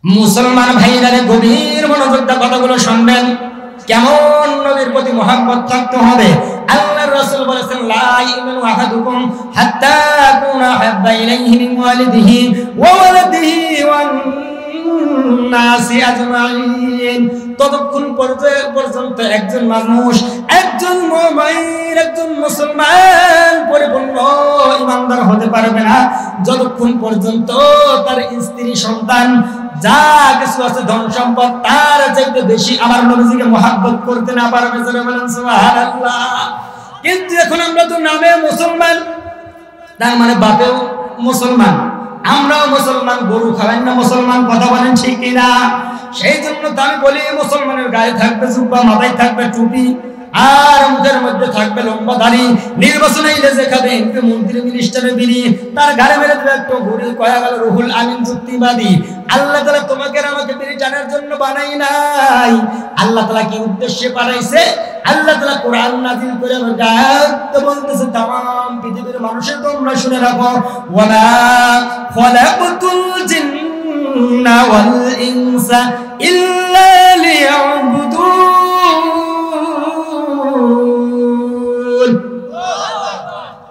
মুসলমান ভাইরা গভীর মনোযোগ দিয়ে কথাগুলো শুনবেন। কেমন নবীর প্রতি মহব্বত থাকতে হবে। আল্লাহর রাসূল বলেছেন, লা ইউমিনু আহাদুকুম হাত্তা কুনা হাব্বা ইলাইহি মিন ওয়ালিদিহি ওয়া ওয়ালাদিহি ওয়ান নাসি আজমাইন। ততক্ষণ পর্যন্ত একজন মানুষ, একজন মুমিন, একজন মুসলমান পরিপূর্ণ ঈমানদার হতে পারবে না যতক্ষণ পর্যন্ত তার স্ত্রী, সন্তান, যা কিছু আছে, ধন সম্পদ, তার চাইতে বেশি আমার নবীজিকে মহব্বত করতে না পারবে। সুবহানাল্লাহ। কিন্তু এখন আমরা তো নামে মুসলমান, তার মানে বাপেও মুসলমান, আমরাও মুসলমান, গরু খাবেন না মুসলমান, কথা বলেন ঠিক কিনা? সেই জন্য তো আমি বলি, মুসলমানের গায়ে থাকবে জুব্বা, মাথায় থাকবে টুপি, আর মুখের মধ্যে থাকবে লম্বা দাড়ি, নির্বাচনে ইলেজে খাবে এমপি, মন্ত্রী, মিনিস্টারের বিনি, তার গাড়ি মেরে দেবে একটা ঘুরি, কয়া গেল রুহুল আমিন যুক্তিবাদী। আল্লাহ তাআলা তোমাকে আর আমাকে বিরিটানের জন্য বানাই নাই। আল্লাহ তাআলা কি উদ্দেশ্যে বানাইছে? আল্লাহ তাআলা কোরআন নাযিল করে তো বলতেছে, तमाम পৃথিবীর মানুষের তোমরা শুনে রাখো, ওয়ালা খালাকাতুল জিন্না ওয়াল ইনসা ইল্লা লিয়াবুদুন।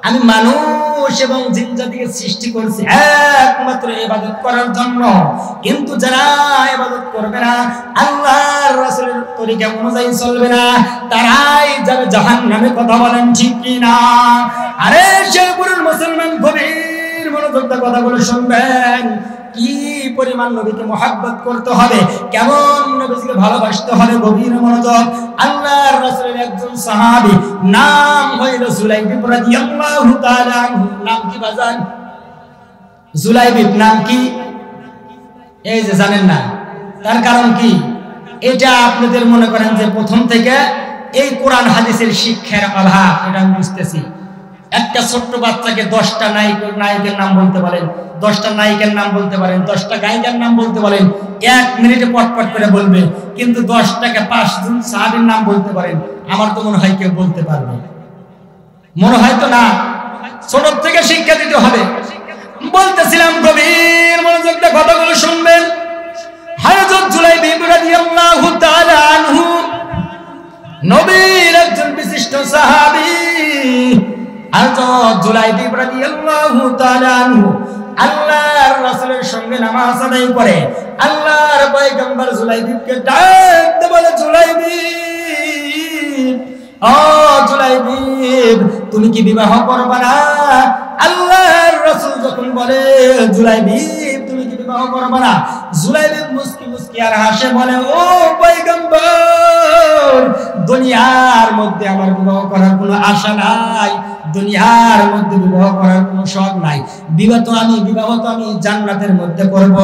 আমি মানুষ এবং জিন জাতিকে সৃষ্টি করেছি একমাত্র ইবাদত করার জন্য। কিন্তু যারা ইবাদত করবে না, আল্লাহর রাসূলের তরিকা অনুযায়ী চলবে না, তারাই যাবে জাহান্নামে। কথা বলেন ঠিক কি না? আরে শেরপুরের মুসলমান গভীর মনোযোগ দিয়ে কথাগুলো শুনবেন। কি পরিমাণ নবীকে মহব্বত করতে হবে, কেমন নবীকে ভালোবাসতে হবে, গভীর মনোযোগ। আল্লাহর রাসূলের একজন সাহাবী, নাম হইল জুলাইবিব রাদিয়াল্লাহু তাআলা আনহু। নাম কি বাজান? জুলাইবিব। নাম কি? এই যে জানেন না, তার কারণ কি? এটা আপনাদের মনে করেন যে প্রথম থেকে এই কোরআন হাদিসের শিক্ষার অভাব, এটা আমি বুঝতেছি। একটা ছোট্ট বাচ্চাকে 10টা নায়কের নাম বলতে পারেন, 10টা নায়িকার নাম বলতে পারেন, 10টা গায়িকার নাম বলতে পারেন, 1 মিনিটে পটপট করে বলবে। কিন্তু 10টাকে 5 জন সাহাবীর নাম বলতে পারেন, আমার তো মনে হয় কেউ বলতে পারবে? মনে হয় তো না। ছোট থেকে শিক্ষা দিতে হবে। বলতেছিলাম, গভীর মনোযোগ দিয়ে কথাগুলো শুনবেন। হযরত জুলাইবিব রাদিয়াল্লাহু তাআলা আনহু নবীর একজন বিশিষ্ট সাহাবী। হযরত জুলাইবিব রাদিয়াল্লাহু তাআলা আনহু আল্লাহর রাসূলের সঙ্গে নামাজ আদায় করে। আল্লাহর পয়গম্বর জুলাইবিবকে ডাকতে বলে, জুলাইবিব, ও জুলাইবিব, তুমি কি বিবাহ করবে না? আল্লাহর রাসূল যখন বলে, জুলাইবিব তুমি কি বিবাহ করবে না? জুলাইবিব মুস্কি মুস্কি আর হাসে, বলে, ও পয়গম্বর, দুনিয়ার মধ্যে আমার বিবাহ করার কোনো আশা নাই, দুনিয়ার মধ্যে বিবাহ করার কোনো শখ নাই। বিবাহ তো আমি জান্নাতের মধ্যে করব।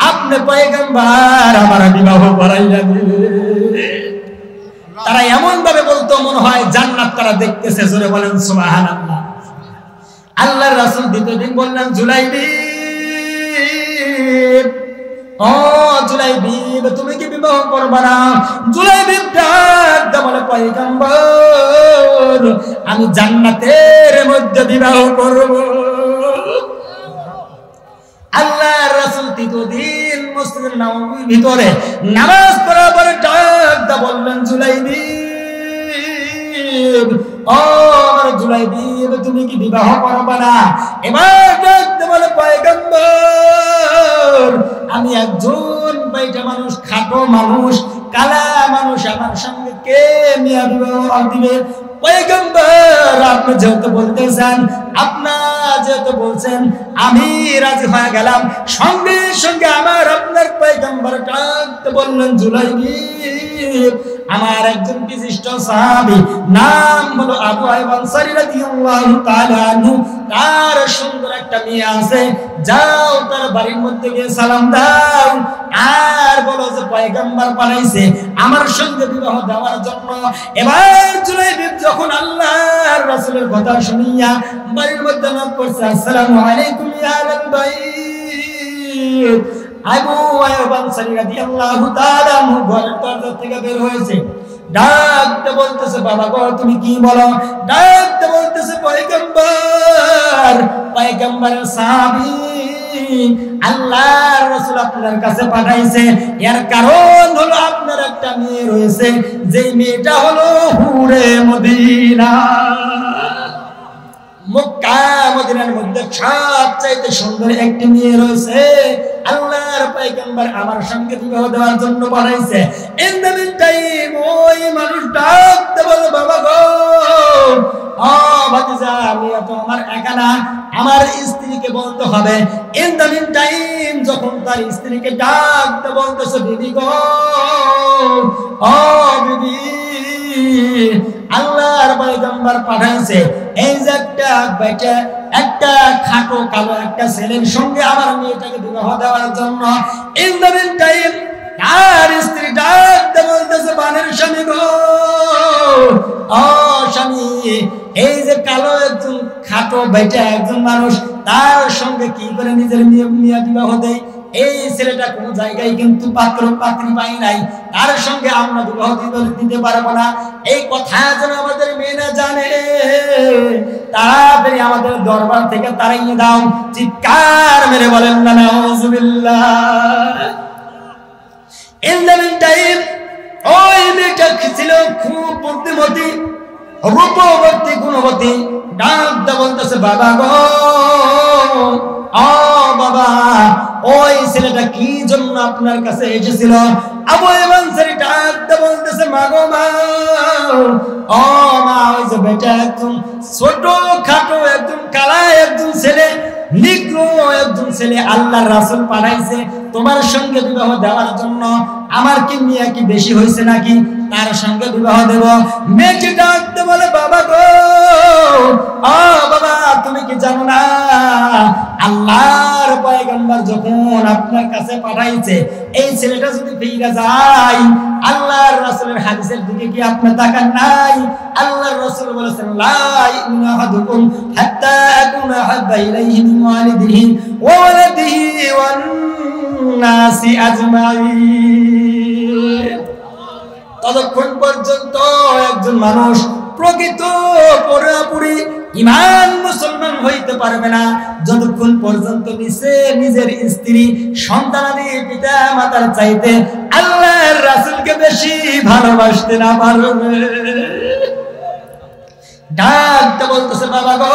আপনি পয়গম্বর আমার বিবাহ করাইয়া দিবেন। তারা এমন ভাবে বলতো মনে হয় জান্নাত তারা দেখতেছে। জোরে বলেন সুবহানাল্লাহ। আল্লাহর রাসূল দ্বিতীয় দিন বললেন, জুলাইবিব, ও জুলাইবিব, তুমি কি বিবাহ করবে না? জুলাইবিব ডাকতে বলে, পয়গম্বর, আমি জান্নাতের মধ্যে বিবাহ করব। আল্লাহর রাসূল তৃতীয় দিন মসজিদের নববীর ভিতরে নামাজ পড়ার পরে ডাকতে বললেন, জুলাইবিব, ও জুলাইবিব, তুমি কি বিবাহ করবে না? এবার ডাকতে বলে, পয়গম্বর, আমি একজন বাইটা মানুষ, খাটো মানুষ, কালা মানুষ, আমার সঙ্গে কে মিয়া বিবাহ দিবে? পয়গম্বর, আপনি যেহেতু বলতেছেন, আপনার যেহেতু বলছেন, আমি রাজি হয়ে গেলাম। সঙ্গে সঙ্গে আপনার পয়গম্বর ডাকতে বললেন, জুলাইবিব, আমার একজন বিশিষ্ট সাহাবী, নাম হলো আবু আইয়ুব আনসারী রাদিয়াল্লাহু তাআলা আনহু, তার সুন্দর একটা মেয়ে আছে, যাও তার বাড়ির মধ্যে গিয়ে সালাম দাও, আর বলো যে পয়গম্বর পাঠাইছে আমার সঙ্গে বিবাহ দেওয়ার জন্য। এবার জুলাইবিব যখন আল্লাহর রাসূলের কথা শুনিয়া বাড়ির মধ্যে নক করছে, আসসালামু আলাইকুম ইয়া আহলাল বাইত, আবু আইয়ুব আনসারী রাদিয়াল্লাহু তাআলা আনহু ঘরের দরজা থেকে বের হয়েছে। ডাকতে বলতেছে, বাবা গো তুমি কি বলো? ডাকতে বলতেছে, পয়গম্বর, পয়গম্বরের সাহাবী আল্লাহর রাসূল আপনার কাছে পাঠাইছে, এর কারণ হলো আপনার একটা মেয়ে রয়েছে, যেই মেয়েটা হলো হুরে মদিনা। মক্কা মদিনার মধ্যে সবচাইতে সুন্দর একটি মেয়ে রয়েছে, আল্লাহর পয়গম্বর আমার সঙ্গে বিবাহ দেওয়ার জন্য পাঠাইছে। ইন দ্য মিন টাইম ওই মানুষটা বলে, বাবা গো, ও ভাতিজা, আমি তো আমার একা না, আমার স্ত্রীকে বলতে হবে। ইন দ্য মিন টাইম যখন তার স্ত্রীকে ডাকতে বলতেছে, বিবি গো, ও বিবি, আল্লাহর পয়গম্বর পাঠাইছে এই যে একটা খাটো কালো একটা ছেলের সঙ্গে আমার মেয়েটাকে বিবাহ দেওয়ার জন্য। ইন দ্য মিন টাইম তার স্ত্রী ডাকতে বলতেছে, বানের স্বামী গো, ও স্বামী, এই যে কালো একজন খাটো বেটা একজন মানুষ, তার সঙ্গে কি করে নিজের মেয়ে বিবাহ দেয়? এই ছেলেটা কোন জায়গায় কিন্তু পাত্র পাত্রী পাই নাই, তার সঙ্গে আমরা বিবাহ দিতে পারবো না। এই কথা যেন আমাদের মেয়েরা জানে, তাড়াতাড়ি আমাদের দরবার থেকে তাড়িয়ে দাও। চিৎকার মেরে বলেন না নাউজুবিল্লাহ। ইন দ্য মিন টাইম ওই মেয়েটা ছিল খুব বুদ্ধিমতী, রূপবতী, গুণবতী, ডাকতে বলতেছে, বাবা গো, ও বাবা, ওই ছেলেটা কি জন্য আপনার কাছে এসেছিল? আবু আনসারী ডাকতে বলতেছে, মা গো মা, ও মা, ওই যে বেটা একদম ছোট খাটো একদম কালা একজন ছেলে, নিগ্রো একজন ছেলে আল্লাহর রাসূল পাঠাইছে তোমার সঙ্গে বিবাহ দেওয়ার জন্য। আমার কি মিয়া কি বেশি হয়েছে নাকি তার সঙ্গে বিবাহ দেব? মেয়েটি ডাকতে বলে, বাবা গো, ও বাবা, তুমি কি জানো না আল্লাহর পয়গম্বর যখন আপনার কাছে পাঠাইছে, এই ছেলেটা যদি ফিরে যায়, আল্লাহর রাসূলের হাদিসের দিকে কি আপনি তাকান নাই? আল্লাহর রাসূল বলেছেন, লা ইউমিনু আহাদুকুম হাত্তা আকুনা হাব্বা ইলাইহি মিন ওয়ালিদিহি ওয়া ওয়ালাদিহি ওয়ান নাসি আজমাইন। ততক্ষণ পর্যন্ত একজন মানুষ প্রকৃত পুরোপুরি ঈমান মুসলমান হইতে পারবে না যতক্ষণ পর্যন্ত নিজের স্ত্রী, সন্তানাদি, পিতা মাতার চাইতে আল্লাহর রাসূলকে বেশি ভালোবাসতে না পারবে। ডাকতে বলতেছে, বাবা গো,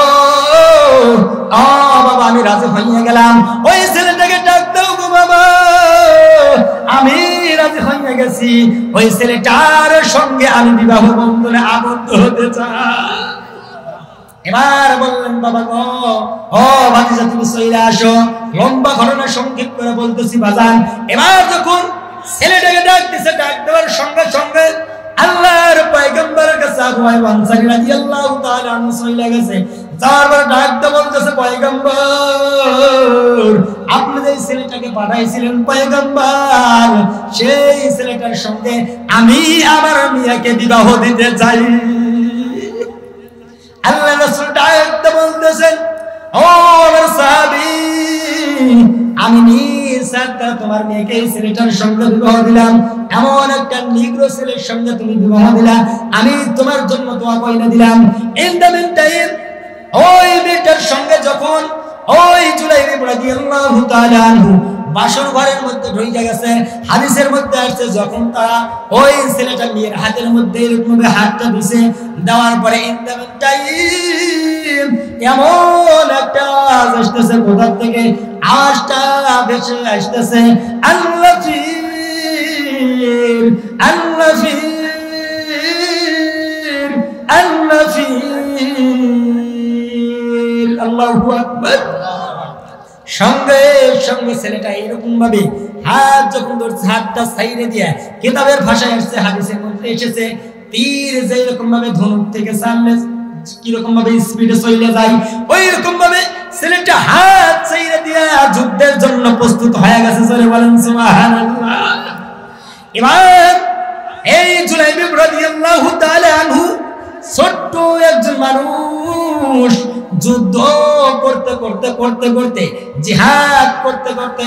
ও বাবা, আমি রাজি হয়ে গেলাম, ওই ছেলেটাকে ডাক দাও গো বাবা, আমি রাজি হয়ে গেছি, ওই ছেলেটার সঙ্গে আমি বিবাহ বন্ধনে আবদ্ধ হতে চাই। এবার বললেন, বাবা গো, ও ভাতিজা, তুমি চলে আসো। লম্বা ঘটনা সংক্ষেপ করে বলতেছি বাজান। এবার যখন ছেলেটাকে ডাকতেছে, ডাক দেওয়ার সঙ্গে সঙ্গে আল্লাহর পয়গম্বরের কাছে আবু আনসারী রাদিয়াল্লাহু তাআলা আনহু চলে গেছে। তারপর ডাকতে বলতেছে, পয়গম্বর, আপনি যে ছেলেটাকে পাঠাইছিলেন পয়গম্বর, সেই ছেলেটার সঙ্গে আমি আমার মেয়েকে বিবাহ দিতে চাই। আল্লাহর রাসূল ডাকতে বলতেছেন, ও আমার সাহাবী, আমি নিঃস্বার্থে তোমার মেয়েকে এই ছেলেটার সঙ্গে বিবাহ দিলাম, এমন একটা নিগ্রো ছেলের সঙ্গে তুমি বিবাহ দিলা, আমি তোমার জন্য দোয়া কইরা দিলাম। ইন দ্য মিন টাইম ওই মেয়েটার সঙ্গে যখন ওই জুলাইবি রাদিয়াল্লাহু তাআলা আনহু বাসর ঘরের মধ্যে ঢুকে গেছে, হাদিসের মধ্যে আসছে যখন তারা ওই ছেলেটা মেয়ের হাতের মধ্যে এরকম হাতটা দিছে, দেওয়ার পরে ইন দ্য মিন টাইম এমন একটা আওয়াজ আসতেছে, কোথা থেকে আওয়াজটা ভেসে আসতেছে, আল্লাহ ফির আল্লাহ ফির আল্লাহ ফির, আল্লাহু আকবার। সঙ্গে সঙ্গে ছেলেটা এরকম ভাবে হাত যখন ধরছে, হাতটা সাইডে দিয়ে, কিতাবের ভাষায় আসছে, হাদিসের মধ্যে এসেছে, তীর যেরকম ভাবে ধনুক থেকে সামনে কিরকম ভাবে স্পিডে চলে যায়, ওই রকম ভাবে ছেলেটা হাত সাইডে দিয়ে যুদ্ধের জন্য প্রস্তুত হয়ে গেছে। জোরে বলেন সুবহানাল্লাহ। এবার এই জুলাইবি রাদিয়াল্লাহু তাআলা আনহু ছোট্ট একজন মানুষ, যুদ্ধ করতে করতে করতে করতে জিহাদ করতে করতে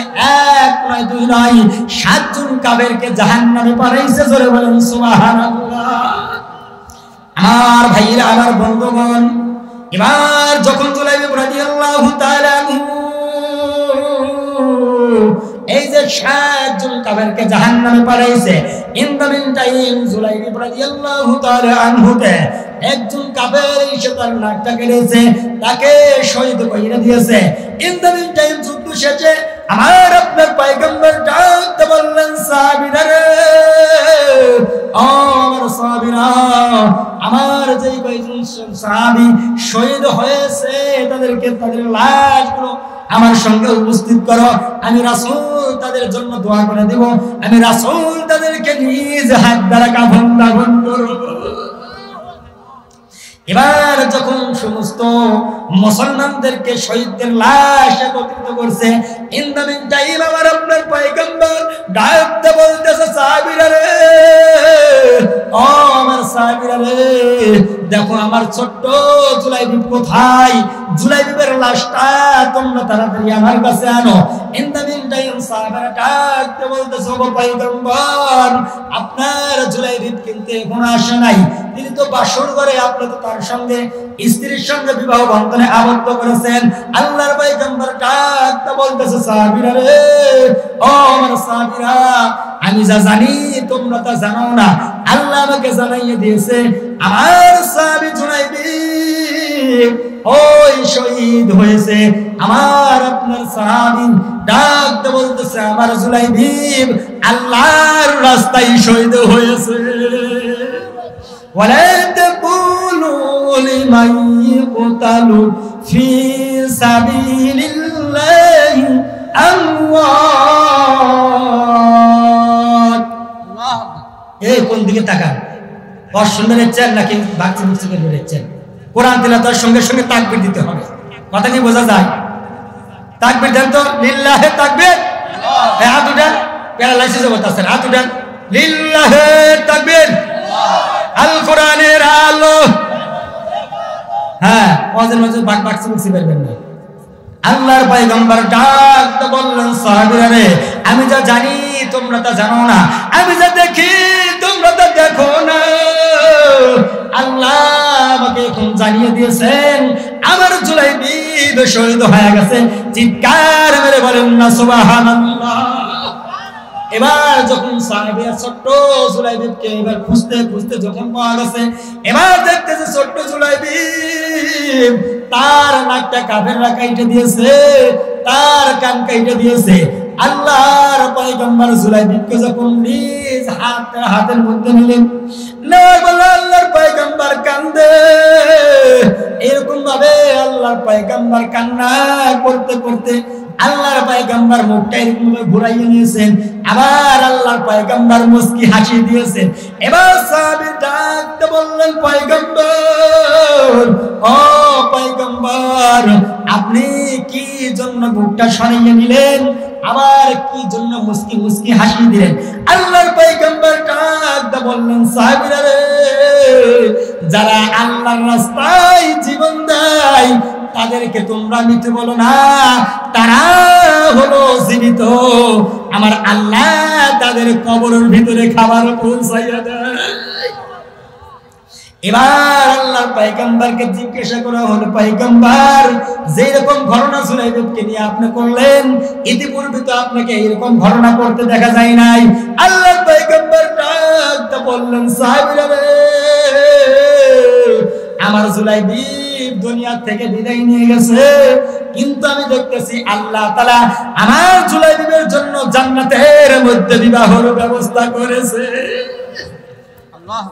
এক নয় দুই নয় 7 জন কাফেরকে জাহান্নামে পাঠাইছে। জোরে বলেন সুবহানাল্লাহ। আমার ভাইরা, আমার বন্ধুগণ, এবার যখন জুলাইবি রাদিয়াল্লাহু তাআলা আনহু 60 জন কাফেরকে জাহান্নামে পাঠাইছে। In the meantime Julaybib রাদিয়াল্লাহু তাআলা আনহুকে একজন কাফের এসে তার নাকটা কেটেছে, তাকে শহীদ করে দিয়েছে। ইন দ্য মিন টাইম যুদ্ধ শেষে আমার আপনার পয়গম্বর ডাকতে বললেন, সাহাবীরা রে, ও আমার সাহাবীরা, আমার যে কয়েকজন সাহাবী শহীদ হয়েছে তাদেরকে, তাদের লাশগুলো আমার সঙ্গে উপস্থিত করো, আমি রাসূল তাদের জন্য দোয়া করে দেব, আমি রাসূল তাদেরকে নিজ হাত দ্বারা কাফন দাফন করব। এবার যখন সমস্ত মুসলমানদেরকে শহীদদের লাশ একত্রিত করছে, ইন দ্য মিন টাইম আমার আপনার পয়গম্বর ডাকতে বলতেছে, সাহাবীরা রে, ও আমার সাহাবীরা রে, দেখো আমার ছোট্ট জুলাইবিব কোথায়, জুলাইবিবের লাশটা তোমরা তাড়াতাড়ি আমার কাছে আনো। ইন দ্য মিন টাইম সাহাবারা ডাকতে বলতেছে, ও পয়গম্বর, আপনার জুলাইবিব কিন্তু এখনো আসে নাই, তিনি তো বাসর ঘরে, আপনি তো তার সঙ্গে স্ত্রীর সঙ্গে বিবাহ বন্ধনে আবদ্ধ করেছেন। আল্লাহর পয়গম্বর ডাকতে বলতেছে, সাহাবীরা রে, ও আমার সাহাবীরা, আমি যা জানি তোমরা তা জানো না, আল্লাহ আমাকে জানাইয়ে দিয়েছে আমার সাহাবী জুলাইবিব ওই শহীদ হয়েছে। আমার আপনার সাহাবী ডাকতে বলতেছে, আমার জুলাইবিব আল্লাহর রাস্তায় শহীদ হয়েছে। ولا تقولوا لمن يقتل في سبيل الله أموات। এই কোন দিকে তাকান, অশুনতে নিচ্ছেন নাকি বাচ্চা বুঝতে বেরোচ্ছেন? কোরআন তিলাওয়াতের সঙ্গে সঙ্গে তাকবীর দিতে হবে, কথা কি বোঝা যায়? তাকবীর দেন তো, লিল্লাহে তাকবীর, হাত উঠান, প্যারালাইসিস হতেছেন, হাত উঠান, লিল্লাহে তাকবীর, আল কোরআনের আলো। হ্যাঁ, ওয়াজের মাঝে বাকসি বুঝতে পারবেন না। আল্লাহর পয়গম্বর ডাকতে বললেন, সাহাবীরা রে, আমি যা জানি তোমরা তা জানো না, আমি যা দেখি তোমরা তা দেখো না। আল্লাহ আমাকে এখন জানিয়ে দিয়েছেন আমার জুলাইবিব শহীদ হয়ে গেছে। চিৎকার মেরে বলেন না সুবহানাল্লাহ। এবার যখন সাহাবীরা ছোট্ট জুলাইবিবকে এবার খুঁজতে খুঁজতে যখন পাওয়া গেছে, এবার দেখতেছে ছোট্ট জুলাইবিব তার নাকটা কাফেররা কাইটে দিয়েছে, তার কান কাইটে দিয়েছে। আল্লাহর পয়গম্বর জুলাইবিবকে যখন নিজ হাতের মধ্যে নিলেন, নেওয়ার বলে আল্লাহর পয়গম্বর কান্দে। এরকম ভাবে আল্লাহর পয়গম্বর কান্না করতে করতে আল্লাহর পয়গম্বর মুখটা এরকম ঘুরাইয়ে নিয়েছেন, আবার আল্লাহর পয়গম্বর মুস্কি হাসি দিয়েছেন। এবার সাহাবী ডাকতে বললেন, পয়গম্বর, ও পয়গম্বর, আপনি কি জন্য মুখটা সরিয়ে নিলেন, আবার কি জন্য মুস্কি মুস্কি হাসি দিলেন? আল্লাহর পয়গম্বর ডাকতে বললেন, সাহাবীরা রে, যারা আল্লাহর রাস্তায় জীবন দেয় তাদেরকে তোমরা মৃত বলো না, তারা হলো জীবিত। আমার আল্লাহ তাদের কবরের ভিতরে খাবার পৌঁছাইয়া দেয়। এবার আল্লাহর পয়গম্বরকে জিজ্ঞাসা করা হলো, পয়গম্বর, যেরকম ঘটনা জুলাইবিবকে নিয়ে আপনি করলেন, ইতিপূর্বে তো আপনাকে এরকম ঘটনা করতে দেখা যায় নাই। আল্লাহর পয়গম্বর ডাকতে বললেন, সাহাবীরা রে, আমার জুলাইবিব দুনিয়া থেকে বিদায় নিয়ে গেছে, কিন্তু আমি দেখতেছি আল্লাহ তাআলা আমার জুলাইবিবের জন্য জান্নাতের মধ্যে বিবাহের ব্যবস্থা করেছে। আল্লাহ।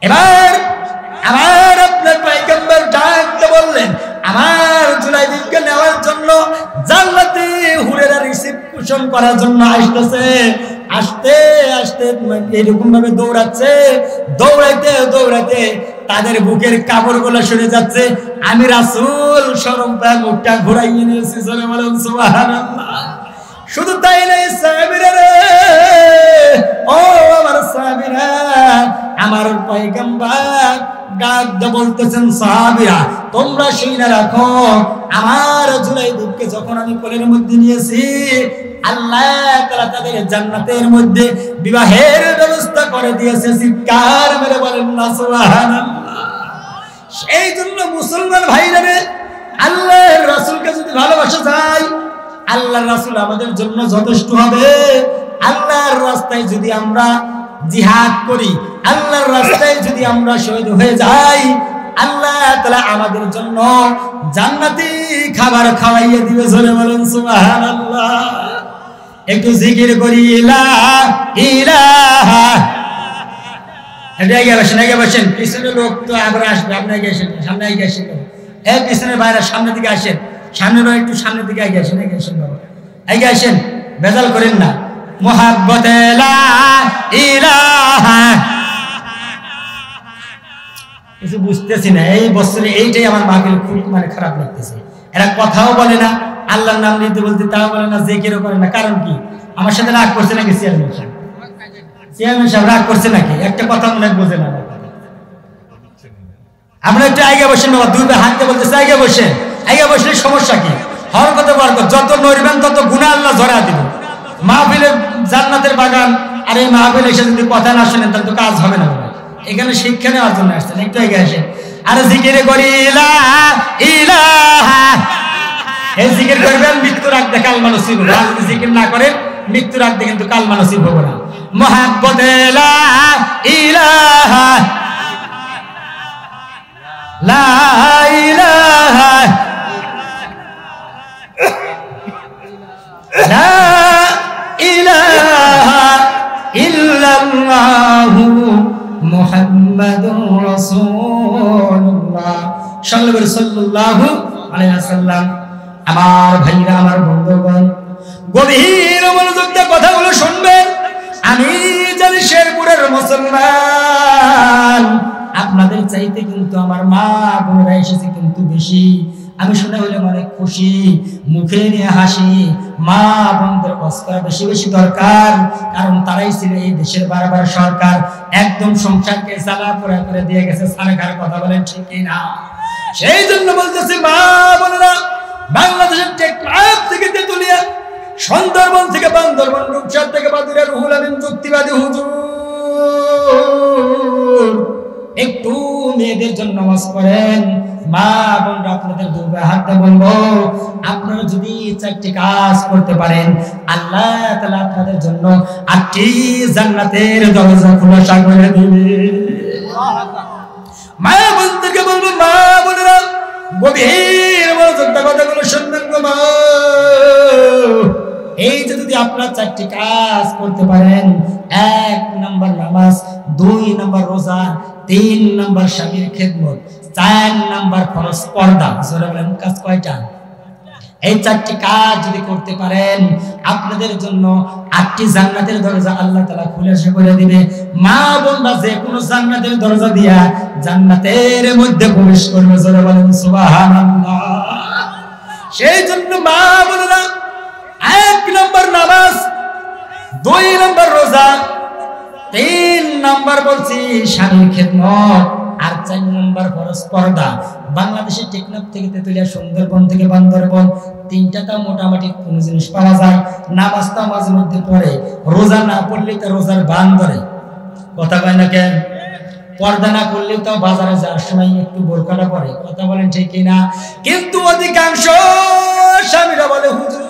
এবার আমার আপনার পয়গম্বর ডাকতে বললেন, আমার জুলাইবিবকে নেওয়ার জন্য জান্নাতে হুরেরা রিসিপশন করার জন্য আসতেছে। আস্তে আস্তে এরকম ভাবে দৌড়াচ্ছে, দৌড়াইতে দৌড়াইতে তাদের বুকের কাপড়গুলো সরে যাচ্ছে। আমি রাসূল শরম পায় মুখটা ঘুরাইয়ে নিয়েছি, জোরে বলেন সুবহানাল্লাহ। শুধু তাই নাই, সাহাবীরা রে, ও আমার সাহাবীরা, আমার পয়গম্বর ডাকতে বলতেছেন, সাহাবীরা তোমরা শুনে রাখো, আমার জুলাইবিবকে যখন আমি কোলের মধ্যে নিয়েছি, আল্লাহ তাআলা তাদের জান্নাতের মধ্যে বিবাহের ব্যবস্থা করে দিয়েছে। চিৎকার মেরে বলেন না সুবহানাল্লাহ। সেই জন্য মুসলমান ভাইরা রে, আল্লাহর রাসূলকে যদি ভালোবাসা যায়, আল্লাহর রাসূল আমাদের জন্য যথেষ্ট হবে। আল্লাহর রাস্তায় যদি আমরা জিহাদ করি, আল্লাহর রাস্তায় যদি আমরা শহীদ হয়ে যাই, আল্লাহ তাআলা আমাদের জন্য জান্নাতি খাবার খাওয়াইয়ে দিবে। জোরে বলেন সুবহানাল্লাহ। একটু জিকির করি লা ইলাহা। এটা আগে বসেন, পিছনে লোক তো আবার আসবে, আপনি আগে আসেন, সামনে আগে আসেন। এই পিছনের বাইরে সামনের দিকে আসেন, সামনের বাইরে একটু সামনের দিকে আগে আসেন, আগে আসেন বাবা, আগে আসেন, বেজাল করেন না। মুহাব্বতে লা ইলাহা, কিছু বুঝতেছি না এই বছরে, এইটাই আমার মাহফিল খুব মানে খারাপ লাগতেছে। এরা কথাও বলে না, আল্লাহর নাম নিতে বলতে তাও বলে না, জিকিরও করে না। কারণ কি? আমার সাথে রাগ করছে নাকি চেয়ারম্যান সাহেব? চেয়ারম্যান সাহেব রাগ করছে নাকি? একটা কথা মনে বোঝে না। আমরা একটু আগে বসেন বাবা, দুই হাত দিয়ে বলতেছে আগে বসেন। আগে বসলে সমস্যা কি? হর কত বরকত, যত নড়বেন তত গুনাহ আল্লাহ ঝরা দিবেন। মাহফিলে জান্নাতের বাগান, আর এই মাহফিলে এসে যদি কথা না শুনেন তাহলে তো কাজ হবে না। এখানে শিক্ষা নেওয়ার জন্য আসছেন, একটু আগে আসেন। আর জিকিরে করি লা ইলাহা, এই জিকির করবেন মৃত্যুর আগ দিয়ে কালমা নসিব হবে। আর যদি জিকির না করেন মৃত্যুর আগ দিয়ে কিন্তু কালমা নসিব হবে না। মুহাব্বতে লা ইলাহা, লা ইলাহা, লা ইলাহা ইল্লাল্লাহু মুহাম্মাদুর রাসূলুল্লাহ সাল্লাল্লাহু আলাইহি ওয়াসাল্লাম। আমার ভাইরা, আমার বন্ধুগণ, গভীর মনোযোগ দিয়ে কথাগুলো শুনবেন। আমি জানি শেরপুরের মুসলমান, আপনাদের চাইতে কিন্তু আমার মা বোনেরা এসেছে কিন্তু বেশি। আমি শুনে হলে অনেক খুশি, মুখে নিয়ে হাসি। মা বোনদের অস্কার বেশি বেশি দরকার, কারণ তারাই ছিল এই দেশের বারবার সরকার। একদম সংসারকে চালা পুরা করে দিয়ে গেছে। সরকার কথা বলেন ঠিক না? সেই জন্য বলতেছে মা বোনেরা, বাংলাদেশের টেকনাফ থেকে তেতুলিয়া, সুন্দরবন থেকে বান্দরবন, রূপসা থেকে বাদুড়িয়া, রুহুল আমিন যুক্তিবাদী হুজুর, একটু মেয়েদের জন্য নামাজ পড়েন। মা বোনরা, আপনাদের দুই হাতে বলবো, আপনারা যদি 4টি কাজ করতে পারেন, আল্লাহ তাআলা আপনাদের জন্য 8টি জান্নাতের দরজা খোলা করে দিবে। মা বোনদেরকে বলবো, মা বোনেরা গভীর মনোযোগ দিয়ে কথাগুলো শুনবেন গো মা। এই যে যদি আপনারা 4টি কাজ করতে পারেন, 1 নম্বর নামাজ, 2 নম্বর রোজা, 3 নম্বর স্বামীর খেদমত, 4 নম্বর ফরজ পর্দা। জোরে বলেন কাজ কয়টা? এই 4টি কাজ যদি করতে পারেন, আপনাদের জন্য 8টি জান্নাতের দরজা আল্লাহ তাআলা খুলে করে দিবে। মা বোনরা যে কোনো জান্নাতের দরজা দিয়া জান্নাতের মধ্যে প্রবেশ করবে। জোরে বলেন সুবহানাল্লাহ। সেই জন্য মা বোনরা 1 নম্বর নামাজ, 2 নম্বর রোজা, 3 নম্বর বলছি স্বামীর খেদমত, আর 4 নম্বর ফরজ পর্দা। বাংলাদেশের টেকনাফ থেকে তেতুলিয়া, সুন্দরবন থেকে বান্দরবন, 3টাতে মোটামুটি কোন জিনিস পাওয়া যায়। নামাজটা মাঝে মধ্যে পড়ে, রোজা না পড়লে তো রোজার বান ধরে। কথা কয় না কেন? পর্দা না করলেও তো বাজারে যাওয়ার সময় একটু বোরকাটা পরে। কথা বলেন ঠিক কিনা? কিন্তু অধিকাংশ স্বামীরা বলে, হুজুর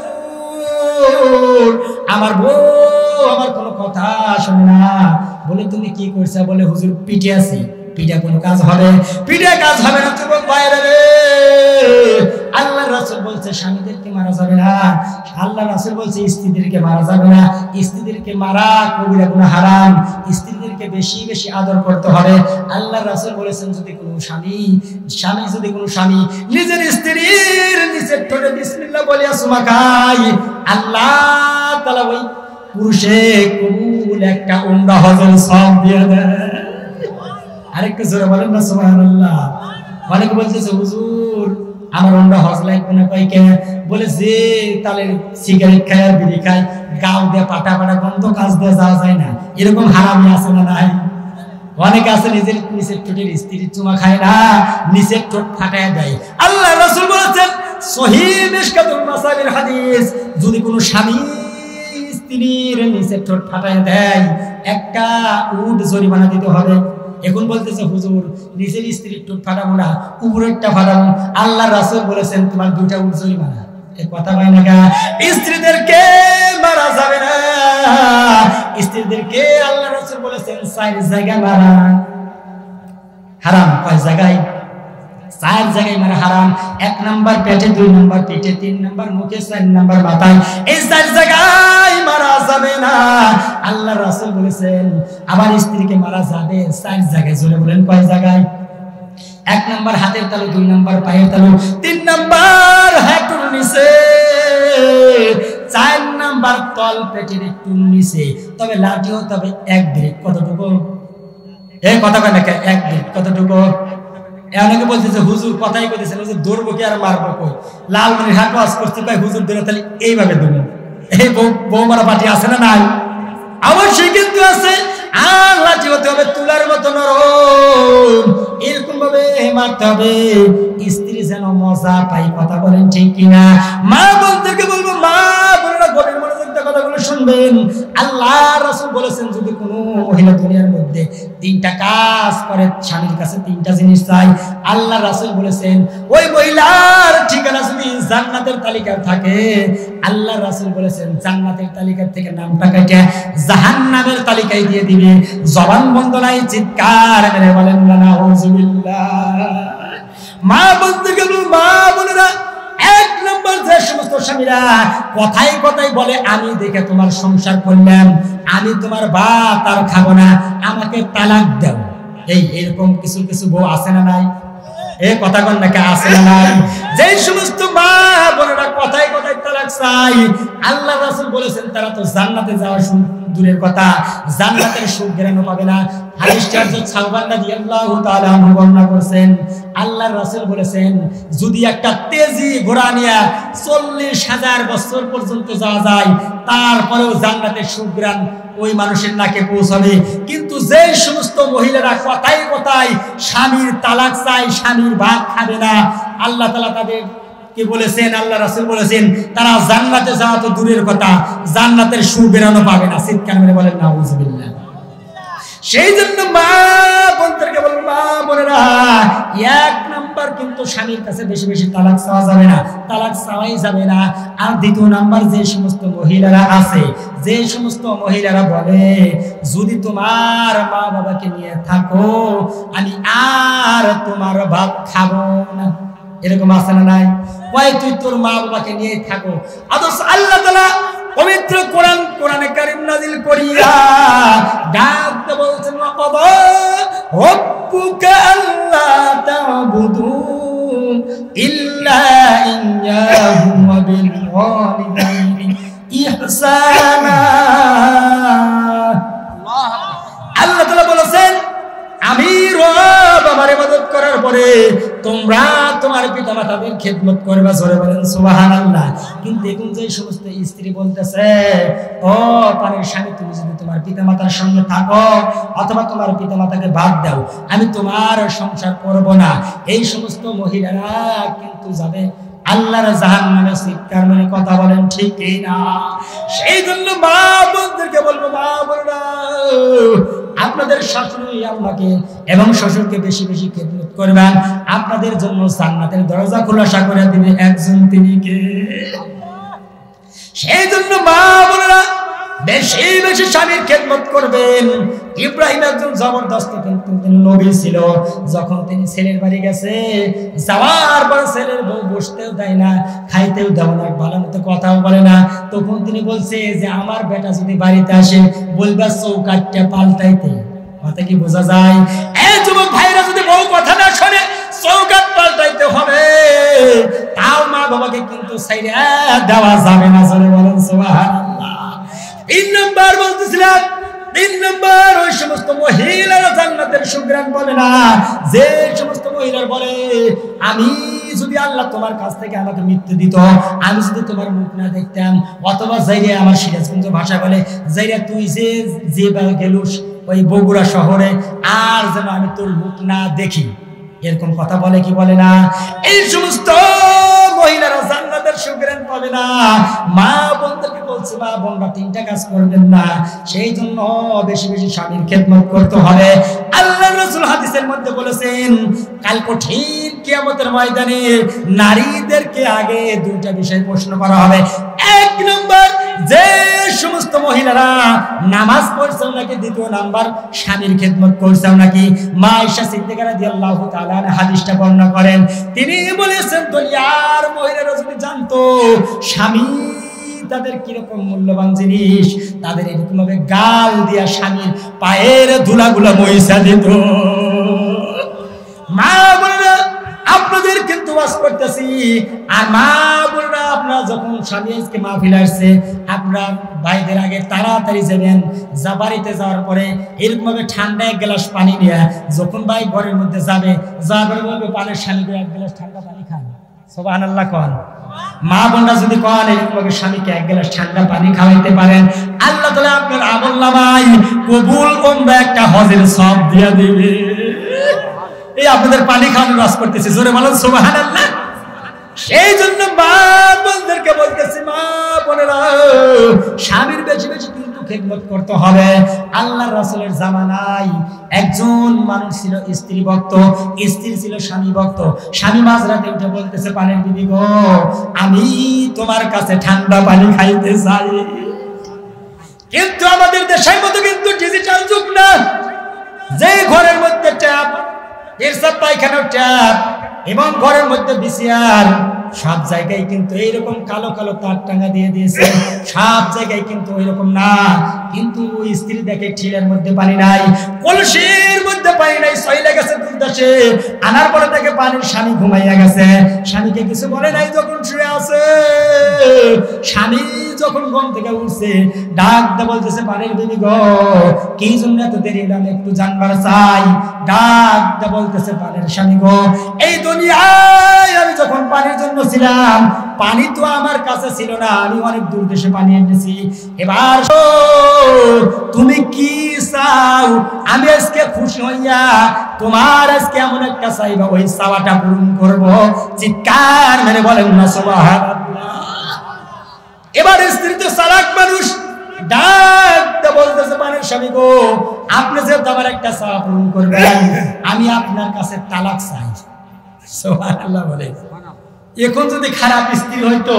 আমার বউ আমার কোনো কথা শোনে না। বলে তুমি কি করছো? বলে হুজুর পিঠে আছি। পিঠা কোনো কাজ হবে? পিঠা কাজ হবে না যুবক বাইরে রে। আল্লাহ রাসূল বলছে স্বামীদেরকে মারা যাবে না। আল্লাহ রাসূল বলছে স্ত্রীদেরকে মারা যাবে না। স্ত্রীদেরকে মারা কবিরা গুনাহ, হারাম। স্ত্রীদেরকে বেশি বেশি আদর করতে হবে। আল্লাহ রাসূল বলেছেন যদি কোনো স্বামী নিজের স্ত্রীর নিচের ঠোঁটে বিসমিল্লাহ বলে সুমা খায়, আল্লাহ তাআলা ওই পুরুষে কবুল একটা উমরা হজের সওয়াব দিয়ে দেয়। আরেকটু জোরে বলেন না সুবহানাল্লাহ। অনেকে বলতেছে হুজুর আমার উমরা হজ লাগবে না। কয় কেন? বলে যে তাহলে সিগারেট খায় আর বিড়ি খায়, গাও দিয়ে পাটা পাটা গন্ধ, কাজ দিয়ে যাওয়া যায় না। এরকম হারামি আছে না নাই? অনেকে আছে নিজের নিচের ঠোঁটের স্ত্রীর চুমা খায় না, নিচের ঠোঁট ফাটায় দেয়। আল্লাহ রাসূল বলেছেন সহিহ মিশকাতুল মাসাবির হাদিস, যদি কোনো স্বামী স্ত্রীর নিচের ঠোঁট ফাটায় দেয়, 1টা উট জরিমানা দিতে হবে। এখন বলতেছে হুজুর নিজের স্ত্রীর ঠোঁট ফাটাবো না, উপরেরটা ফাটাবো। আল্লাহ রাসূল বলেছেন তোমার 2টা উট জরিমানা। এই কথা কয় না, স্ত্রীদেরকে মারা যাবে না। স্ত্রীদেরকে আল্লাহ রাসূল বলেছেন 4 জায়গায় মারা হারাম। কয় জায়গায়? 4 জায়গায় মারা হারাম। 1 নাম্বার পেটে, 2 নাম্বার পেটে, 3 নাম্বার মুখে, 4 নাম্বার মাথায়। এই 4 জায়গায় মারা যাবে না আল্লাহ রাসূল বলেছেন। আবার স্ত্রীকে মারা যাবে 4 জায়গায়। জোরে বলেন কয় জায়গায়? 1 নাম্বার হাতের তালু, 2 নাম্বার পায়ের তালু, 3 নাম্বার হাঁটুর নিচে, 4 নাম্বার তল পেটের একটু নিচে। তবে লাঠি হতে হবে 1 ব্রেক। কতটুকু? এই কথা কয় না, 1 ব্রেক কতটুকু? অনেকে বলতেছে হুজুর কথাই কইতেছেন, হুজুর ধরবো কি আর মারবো কই? লালমনিরহাট ওয়াজ করতে পাই, হুজুর ধরে তাহলে এইভাবে দেবো। এই বৌমারা পার্টি আছে না নাই? অবশ্যই কিন্তু আছে। আর লাঠি হতে হবে তুলার মতো নরম, এরকম ভাবে মারতে হবে স্ত্রী যেন মজা পাই। কথা বলেন ঠিক কিনা? মা বলতেকে বলবো, মা বোনেরা গভীর মনোযোগ দিয়ে কথাগুলো শুনবেন। আল্লাহ রাসূল বলেছেন যদি কোনো মহিলা দুনিয়ার মধ্যে 3টা কাজ করে, স্বামীর কাছে 3টা জিনিস চাই, আল্লাহ রাসূল বলেছেন ওই মহিলার ঠিকানা যদি জান্নাতের তালিকায় থাকে, আল্লাহ রাসূল বলেছেন জান্নাতের তালিকা থেকে নামটা কেটে জাহান্নামের তালিকায় দিয়ে দিবে। জবান বন্ধ নাই, চিৎকার মেরে বলেন না নাউযুবিল্লাহ। মা বলতে গেল, মা বোনেরা, 1 নম্বর যে সমস্ত স্বামীরা কথাই কথাই বলে আমি দেখে তোমার সংসার করলাম, আমি তোমার ভাত আর খাবো না, আমাকে তালাক দাও। এইরকম কিছু কিছু বউ আছে না নাই? এই কথা কন নাকি আছে না নাই? যে সমস্ত মা বোনেরা কথাই কথাই তালাক চাই, আল্লাহ রাসূল বলেছেন তারা তো জান্নাতে যাওয়া দূরের কথা, জান্নাতের সুখ গ্রহণ পাবে না। হাদিসটি হযরত সাওবান রাদিয়াল্লাহু তাআলা আনহু বর্ণনা করেছেন। আল্লাহর রাসূল বলেছেন যদি একটা তেজি ঘোড়া নিয়ে 40,000 বছর পর্যন্ত যাওয়া যায়, তারপরেও জান্নাতের সুখ গ্রহণ ওই মানুষের নাকে পৌঁছাবে। কিন্তু যে সমস্ত মহিলারা কথাই কথাই স্বামীর তালাক চায়, স্বামীর ভাত খাবে না, আল্লাহ তাআলা তাদের কি বলেছেন? আল্লাহ রাসূল বলেছেন তারা জান্নাতে যাওয়া তো দূরের কথা, জান্নাতের সুবেরানো পাবে না। চিৎকার মেরে বলেন নাউযুবিল্লাহ। সেই জন্য মা বোনদেরকে বলবো, মা বোনেরা, 1 নাম্বার কিন্তু স্বামীর কাছে বেশি বেশি তালাক চাওয়া যাবে না, তালাক চাওয়াই যাবে না। আর 2 নাম্বার যে সমস্ত মহিলারা আছে, যে সমস্ত মহিলারা বলে যদি তোমার মা বাবাকে নিয়ে থাকো আমি আর তোমার ভাত খাবো না, এরকম আছে না নাই? কয় তুই তোর মা বাবাকে নিয়ে থাকো, অথচ আল্লাহ তাআলা পবিত্র কোরআনে কারীম নাযিল করিয়া ডাক দিয়ে বলছেন ওয়াকাদা রাব্বুকা আল্লা তা'বুদু ইল্লা ইয়্যাহু ওয়া বিল ওয়ালিদাইনি ইহসানা। আল্লাহ তাআলা বলেছেন আমি রব আমার ইবাদত করার পরে তোমরা তোমার পিতামাতাদের খেদমত করবা। জোরে বলেন সুবহানাল্লাহ। কিন্তু এখন যে সমস্ত স্ত্রী বলতেছে ও পানের স্বামী তুমি যদি তোমার পিতামাতার সঙ্গে থাকো অথবা তোমার পিতামাতাকে বাদ দাও আমি তোমার সংসার করব না, এই সমস্ত মহিলারা কিন্তু যাবে আল্লাহর জাহান্নামে। চিৎকার মেরে কথা বলেন ঠিক না? সেই জন্য মা বোনদেরকে বলবো, মা বোনেরা, আপনাদের শাশুড়ি আম্মাকে এবং শ্বশুরকে বেশি বেশি খেদমত করবেন, আপনাদের জন্য জান্নাতের দরজা খোলাসা করে দিবে একজন, তিনি কে? সেই জন্য মা বোনেরা বেশি বেশি স্বামীর খেদমত করবেন। ইব্রাহিম একজন জবরদস্ত কিন্তু তিনি নবী ছিল। যখন তিনি ছেলের বাড়ি গেছে, যাওয়ার পর ছেলের বউ বসতেও দেয় না, খাইতেও দেয় না, ভালো মতো কথাও বলে না। তখন তিনি বলছে যে আমার বেটা যদি বাড়িতে আসে বলবা চৌকাঠটা পাল্টাইতে। কথা কি বোঝা যায়? এই যুবক ভাইরা যদি বউ কথা না শোনে চৌকাঠ পাল্টাইতে হবে, তাও মা বাবাকে কিন্তু ছাইড়া দেওয়া যাবে না। জোরে বলেন সুবহানাল্লাহ। 3 নাম্বার বলতেছিলাম, 3 নাম্বার ওই সমস্ত মহিলারা জান্নাতের সুগ্রাণ বলে না, যে সমস্ত মহিলার বলে আমি যদি আল্লাহ তোমার কাছ থেকে আমাকে মৃত্যু দিত, আমি যদি তোমার মুখ না দেখতাম, অথবা যাইরে আমার সিরাজগঞ্জ ভাষা বলে যাইরে তুই যে গেলুস ওই বগুড়া শহরে আর যেন আমি তোর মুখ না দেখি, এরকম কথা বলে কি বলে না? এই সমস্ত মহিলারা জান্নাতের সুগ্রাণ পাবে না। মা বোনদেরকে বলছি মা বোনরা তিনটা কাজ করবেন না, সেই জন্য বেশি বেশি স্বামীর খেদমত করতে হবে। আল্লাহর রাসূল হাদিসের মধ্যে বলেছেন কাল কঠিন কিয়ামতের ময়দানে নারীদেরকে আগে দুইটা বিষয় প্রশ্ন করা হবে। এক নম্বর, যে সমস্ত মহিলারা নামাজ পড়ছেন নাকি, দ্বিতীয় নাম্বার স্বামীর খেদমত করছেন নাকি। মা আয়েশা সিদ্দিকা রাদিয়াল্লাহু তাআলা হাদিসটা বর্ণনা করেন, তিনি বলেছেন দুনিয়ার মহিলারা যদি জানতো স্বামী তাদের কিরকম মূল্যবান জিনিস, তাদের এরকম ভাবে গাল দিয়া স্বামীর পায়ের ধুলাগুলা মহিষা দিত। মা বোনেরা আপনাদের কিন্তু ওয়াজ করতেছি, আর মা বোনেরা আপনারা যখন স্বামী আজকে মাহফিল আসছে, আপনারা ভাইদের আগে তাড়াতাড়ি যাবেন, যা বাড়িতে যাওয়ার পরে এরকম ভাবে ঠান্ডা এক গ্লাস পানি নিয়ে যখন ভাই ঘরের মধ্যে যাবে, যাবার বলবে পানির স্বামীকে এক গ্লাস ঠান্ডা পানি খান। সুবহানাল্লাহ কোন মা বোনরা যদি কোন এরকম ভাবে স্বামীকে এক গ্লাস ঠান্ডা পানি খাওয়াইতে পারেন, আল্লাহ তাআলা আপনার আমলনামায় কবুল উমরা একটা হজের সওয়াব দিয়ে দিবে। এই আপনাদের পানি খাওয়ানোর রাজ করতেছি, জোরে বলেন সুবহানাল্লাহ। সেই জন্য মা বোনদেরকে বলতেছি, মা বোনেরা স্বামীর বেশি বেশি কিন্তু খেদমত করতে হবে। আল্লাহর রাসূলের জামানায় একজন মানুষ ছিল স্ত্রী ভক্ত, স্ত্রী ছিল স্বামী ভক্ত। স্বামী মাঝরাতে উঠে বলতেছে, পানির বিবি গো, আমি তোমার কাছে ঠান্ডা পানি খাইতে চাই। কিন্তু আমাদের দেশের মতো কিন্তু ডিজিটাল যুগ না, যে ঘরের মধ্যে ট্যাপ, পেশাব পায়খানার ট্যাপ এবং ঘরের মধ্যে বিসিআর, সব জায়গায় কিন্তু এইরকম কালো কালো তার টাঙ্গা দিয়ে দিয়েছে। সব জায়গায় কিন্তু এরকম না, কিন্তু স্ত্রী দেখে ঠিলের মধ্যে পানি নাই, কলসির মধ্যে পানি নাই, সইলে গেছে দুর্দশে, আনার পরে থেকে পানির স্বামী ঘুমাইয়া গেছে। স্বামীকে কিছু বলে নাই, যখন শুয়ে আছে, স্বামী যখন ঘুম থেকে উঠছে ডাক দিয়ে বলতেছে, পানির বিবি গো, কি জন্য এত দেরি হলো, আমি একটু জানবার চাই। ডাক দিয়ে বলতেছে, পানির স্বামী গো, এই দুনিয়ায় আমি যখন পানির জন্য ছিলাম, পানি তো আমার কাছে ছিল না, আমি অনেক দূর দেশে পানি এনেছি। এবার তুমি কি চাও, আমি আজকে খুশি হইয়া তোমার আজকে এমন একটা চাইবা, ওই চাওয়াটা পূরণ করব। চিৎকার মেরে বলেন না সুবহানাল্লাহ। এবার স্ত্রী তো চালাক মানুষ, ডাক দিয়ে বলতেছে, পানির স্বামী গো, আপনি যেহেতু আমার একটা চাওয়া পূরণ করবেন, আমি আপনার কাছে তালাক চাই। সুবহানাল্লাহ বলে। এখন যদি খারাপ স্ত্রী হইতো,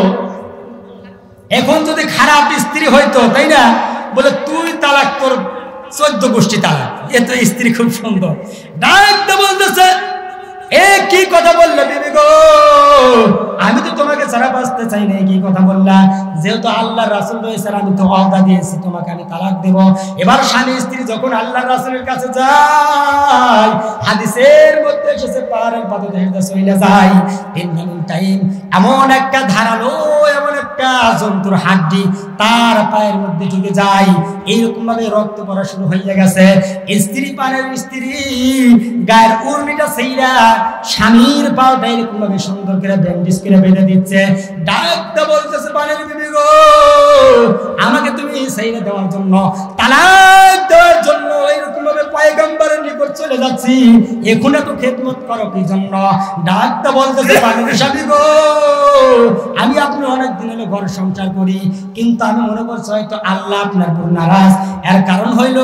এখন যদি খারাপ স্ত্রী হইতো, তাই না, বলে তুই তালাক, তোর 14 গোষ্ঠী তালাক। এ তো স্ত্রী খুব সুন্দর। ডাকতে বলতেছে, এ কি কথা বললে বিবি গো, আমি তো তোমাকে ছাড়া বাঁচতে চাই না, কি কথা বললা, যেহেতু আল্লাহর রাসূল রয়েছে, আমি তো ওয়াদা দিয়েছি তোমাকে আমি তালাক দেব। এবার স্বামী স্ত্রী যখন আল্লাহর রাসূলের কাছে যায়, হাদিসের মধ্যে এসেছে পাহাড়ের পাদে হেঁটে চলে যায়, 3 মিনিট টাইম এমন একটা ধারালো, এমন একটা জন্তুর হাড্ডি তার পায়ের মধ্যে ঢুকে যায়, এইরকম ভাবে রক্ত পড়া শুরু হয়ে গেছে। স্ত্রী পানের স্ত্রী গায়ের উর্মিটা সেইরা স্বামীর পাওটা এরকম ভাবে সুন্দর করে ব্যান্ডেজ করে বেঁধে দিচ্ছে। ডাকতে বলতেছে, পানের বিবি গো, আমাকে তুমি সেইরা দেওয়ার জন্য, তালাক দেওয়ার জন্য এরকম ভাবে পয়গম্বরের নিকট চলে যাচ্ছি, এখন এত খেদমত করো কি জন্য? ডাকতে বলতেছে, পানের স্বামী গো, আমি আপনি অনেক দিন হলো ঘর সংসার করি, কিন্তু আমি মনে করছি হয়তো আল্লাহ আপনার উপর নারাজ। এর কারণ হইল,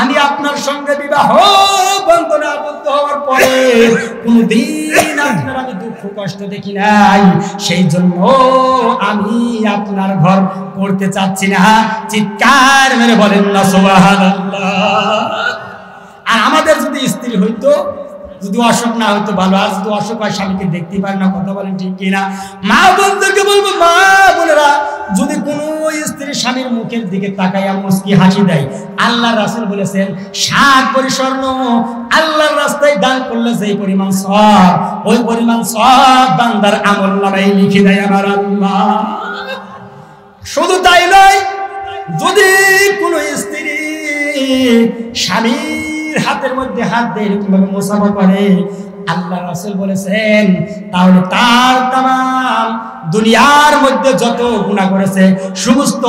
আমি আপনার সঙ্গে বিবাহ বন্ধনে আবদ্ধ হওয়ার পরে কোনদিন আপনার আমি দুঃখ কষ্ট দেখি নাই, সেই জন্য আমি আপনার ঘর করতে চাচ্ছি না। চিৎকার মেরে বলেন না সুবহানাল্লাহ। আর আমাদের যদি স্ত্রী হইতো, যদি অসুখ না হইতো ভালো, আর যদি অসুখ হয় স্বামীকে দেখতে পারে না, কথা বলেন ঠিক কিনা? মা বোনদেরকে বলবো, মা বোনেরা, যদি কোনো স্ত্রী স্বামীর মুখের দিকে তাকাইয়া মুস্কি হাসি দেয়, আল্লাহ রাসূল বলেছেন 7 ভরি স্বর্ণ আল্লাহর রাস্তায় দান করলে যেই পরিমাণ সওয়াব, ওই পরিমাণ সওয়াব বান্দার আমলনামায় লিখে দেয় আমার আল্লাহ। শুধু তাই নয়, যদি কোনো স্ত্রী স্বামীর হাতের মধ্যে হাত দিয়ে এরকম ভাবে মুসাফা করে, আল্লাহ রাসূল বলেছেন, তাহলে তার তামাম দুনিয়ার মধ্যে যত গুনাহ করেছে সমস্ত